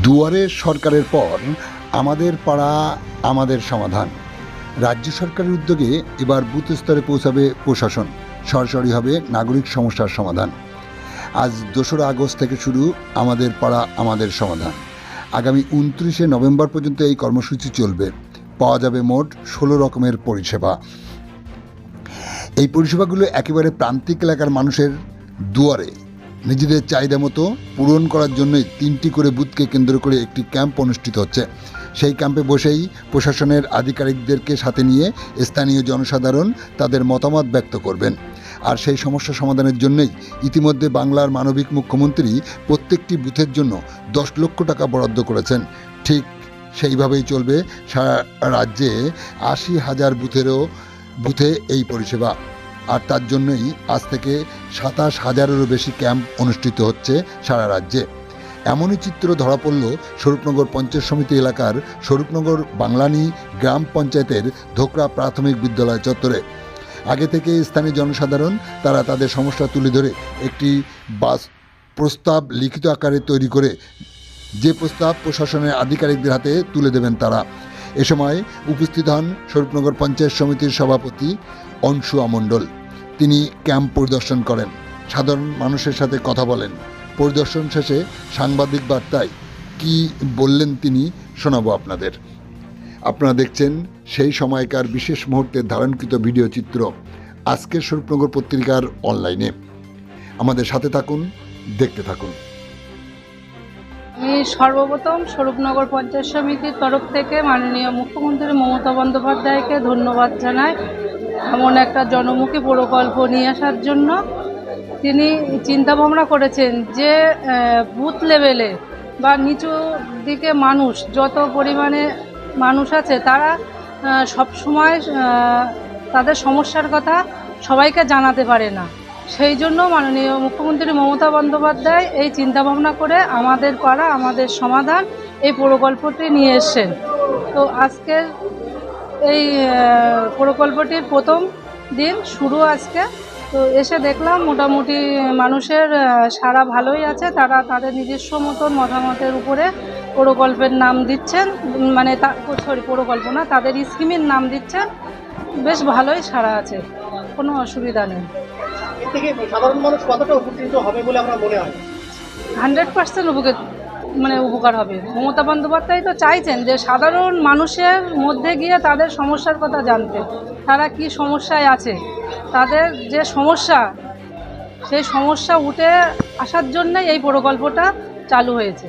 দুয়ারে সরকারের পর আমাদের পাড়া আমাদের সমাধান। রাজ্য সরকারের উদ্যোগে এবার বুথ স্তরে পৌঁছাবে প্রশাসন, সরাসরি হবে নাগরিক সমস্যার সমাধান। আজ 2রা আগস্ট থেকে শুরু আমাদের পাড়া আমাদের সমাধান। আগামী 29শে নভেম্বর পর্যন্ত এই কর্মসূচি চলবে। পাওয়া যাবে মোট 16 রকমের পরিষেবা। এই পরিষেবাগুলো একেবারে প্রান্তিক এলাকার মানুষের দুয়ারে নিজেদের চাহিদা মতো পূরণ করার জন্যই 3টি করে বুথকে কেন্দ্র করে একটি ক্যাম্প অনুষ্ঠিত হচ্ছে। সেই ক্যাম্পে বসেই প্রশাসনের আধিকারিকদেরকে সাথে নিয়ে স্থানীয় জনসাধারণ তাদের মতামত ব্যক্ত করবেন। আর সেই সমস্যা সমাধানের জন্যই ইতিমধ্যে বাংলার মানবিক মুখ্যমন্ত্রী প্রত্যেকটি বুথের জন্য 10 লক্ষ টাকা বরাদ্দ করেছেন। ঠিক সেইভাবেই চলবে সারা রাজ্যে 80,000 বুথে এই পরিষেবা। আর তার জন্যই আজ থেকে 27,000-এরও বেশি ক্যাম্প অনুষ্ঠিত হচ্ছে সারা রাজ্যে। এমনই চিত্র ধরা পড়ল স্বরূপনগর পঞ্চায়েত সমিতি এলাকার স্বরূপনগর বাংলানি গ্রাম পঞ্চায়েতের ধোকরা প্রাথমিক বিদ্যালয় চত্বরে। আগে থেকে স্থানীয় জনসাধারণ তারা তাদের সমস্যা তুলে ধরে একটি প্রস্তাব লিখিত আকারে তৈরি করে যে প্রস্তাব প্রশাসনের আধিকারিকদের হাতে তুলে দেবেন তারা। এ সময় উপস্থিত হন স্বরূপনগর পঞ্চায়েত সমিতির সভাপতি অংশুয়া মণ্ডল। তিনি ক্যাম্প পরিদর্শন করেন, সাধারণ মানুষের সাথে কথা বলেন। পরিদর্শন শেষে সাংবাদিক বার্তায় কি বললেন তিনি শোনাবো আপনাদের। আপনারা দেখছেন সেই সময়কার বিশেষ মুহূর্তের ধারণকৃত ভিডিও চিত্র আজকের স্বরূপনগর পত্রিকার অনলাইনে। আমাদের সাথে থাকুন, দেখতে থাকুন। আমি সর্বপ্রথম স্বরূপনগর পঞ্চায়েত সমিতির তরফ থেকে মাননীয় মুখ্যমন্ত্রী মমতা বন্দ্যোপাধ্যায়কে ধন্যবাদ জানাই এমন একটা জনমুখী প্রকল্প নিয়ে আসার জন্য। তিনি চিন্তা ভাবনা করেছেন যে বুথ লেভেলে বা নিচু দিকে মানুষ যত পরিমাণে মানুষ আছে তারা সব সময় তাদের সমস্যার কথা সবাইকে জানাতে পারে না। সেই জন্য মাননীয় মুখ্যমন্ত্রী মমতা বন্দ্যোপাধ্যায় এই চিন্তাভাবনা করে আমাদের পাড়া আমাদের সমাধান এই প্রকল্পটি নিয়ে এসেছেন। তো আজকের এই প্রকল্পটির প্রথম দিন শুরু আজকে। তো এসে দেখলাম মোটামুটি মানুষের সাড়া ভালোই আছে। তারা তাদের নিজস্ব মতন মতামতের উপরে প্রকল্পের নাম দিচ্ছেন, মানে প্রকল্প না, তাদের স্কিমের নাম দিচ্ছেন। বেশ ভালোই সাড়া আছে, কোনো অসুবিধা নেই। এর থেকে সাধারণ মানুষ কতটা উপকৃত হবে বলে আপনার মনে হয়? 100% উপকার হবে। মমতা বন্দ্যোপাধ্যায় তো চাইছেন যে সাধারণ মানুষের মধ্যে গিয়ে তাদের সমস্যার কথা জানতে, তারা কি সমস্যায় আছে, তাদের যে সমস্যা সেই সমস্যা উঠে আসার জন্যই এই প্রকল্পটা চালু হয়েছে।